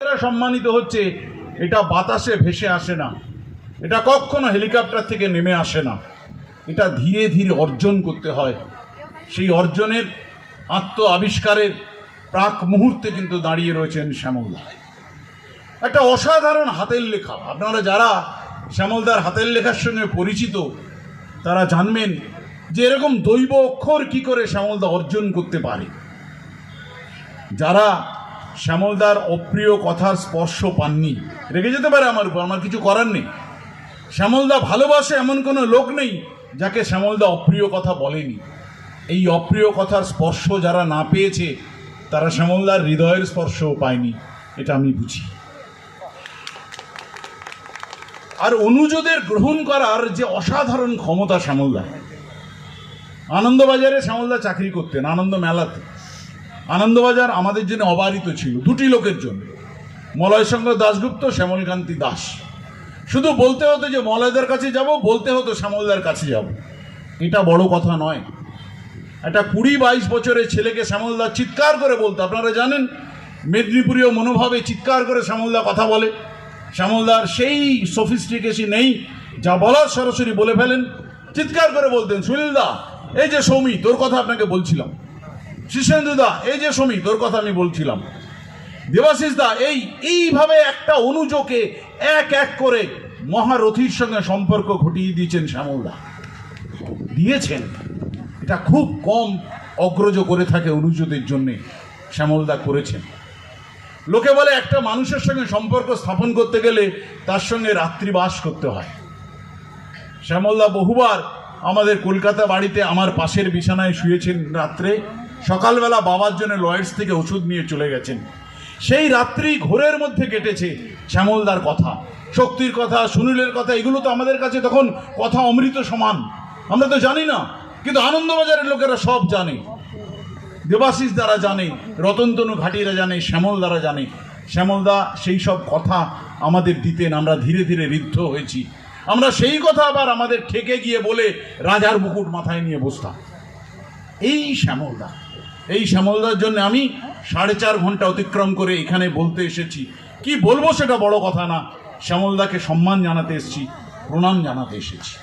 সম্মানিত হচ্ছে, এটা বাতাসে ভেসে আসে না, এটা কখনো হেলিকপ্টার থেকে নেমে আসে না, এটা ধীরে ধীরে অর্জন করতে হয়। সেই অর্জনের আত্ম আবিষ্কারের প্রাক মুহূর্তে কিন্তু দাঁড়িয়ে রয়েছেন শ্যামলদা। একটা অসাধারণ হাতের লেখা। আপনারা যারা শ্যামলদার হাতের লেখার সঙ্গে পরিচিত তারা জানবেন যে এরকম দৈব অক্ষর কি করে শ্যামলদা অর্জন করতে পারে। যারা শ্যামলদার অপ্রিয় কথার স্পর্শ পাননি, রেগে যেতে পারে আমার উপর, আমার কিছু করার নেই। শ্যামলদা ভালোবাসে এমন কোনো লোক নেই যাকে শ্যামলদা অপ্রিয় কথা বলেনি। এই অপ্রিয় কথার স্পর্শ যারা না পেয়েছে তারা শ্যামলদার হৃদয়ের স্পর্শও পায়নি, এটা আমি বুঝি। আর অনুযোগের গ্রহণ করার যে অসাধারণ ক্ষমতা শ্যামলদা। আনন্দবাজারে শ্যামলদা চাকরি করতেন, আনন্দ মেলাতে। আনন্দবাজার আমাদের জন্য অবারিত ছিল দুটি লোকের জন্য, মলয়শঙ্কর দাশগুপ্ত, শ্যামলকান্তি দাস। শুধু বলতে হতো যে মলয়দের কাছে যাব, বলতে হতো শ্যামলদার কাছে যাব। এটা বড় কথা নয়। একটা 20-22 বছরের ছেলেকে শ্যামলদা চিৎকার করে বলতো। আপনারা জানেন মেদিনীপুরীয় মনোভাবে চিৎকার করে শ্যামলদা কথা বলে। শ্যামলদার সেই সফিস্টিকেশন নেই, যা বলার সরাসরি বলে ফেলেন। চিৎকার করে বলতেন, সুনীলদা এই যে সৌমি তোর কথা আপনাকে বলছিলাম, শীর্ষেন্দুদা এই যে সৌমি তোর কথা আমি বলছিলাম, দেবাশিস দা এইভাবে একটা অনুযোগে এক এক করে মহারথীর সঙ্গে সম্পর্ক ঘটিয়ে দিয়েছেন শ্যামলদা। দিয়েছেন, এটা খুব কম অগ্রজ করে থাকে অনুযোগের জন্যে, শ্যামলদা করেছেন। লোকে বলে একটা মানুষের সঙ্গে সম্পর্ক স্থাপন করতে গেলে তার সঙ্গে রাত্রিবাস করতে হয়। শ্যামলদা বহুবার আমাদের কলকাতা বাড়িতে আমার পাশের বিছানায় শুয়েছেন রাত্রে, সকালবেলা বাবার জন্য লয়েডস থেকে ওষুধ নিয়ে চলে গেছেন। সেই রাত্রি ঘোরের মধ্যে কেটেছে শ্যামলদার কথা, শক্তির কথা, সুনীলের কথা। এগুলো তো আমাদের কাছে তখন কথা অমৃত সমান, আমরা তো জানি না, কিন্তু আনন্দবাজারের লোকেরা সব জানে। দেবাশিস দ্বারা জানে, রতনতনু ঘাটিরা জানে, শ্যামল দ্বারা জানে। শ্যামলদা সেই সব কথা আমাদের দিতেন, আমরা ধীরে ধীরে ঋদ্ধ হয়েছি। আমরা সেই কথা আবার আমাদের ঠেকে গিয়ে বলে রাজার মুকুট মাথায় নিয়ে বসতাম। এই শ্যামলদা, এই শ্যামলদার জন্য আমি 4.5 ঘন্টা অতিক্রম করে এখানে বলতে এসেছি। কি বলবো সেটা বড় কথা না, শ্যামলদাকে সম্মান জানাতে এসেছি, প্রণাম জানাতে এসেছি।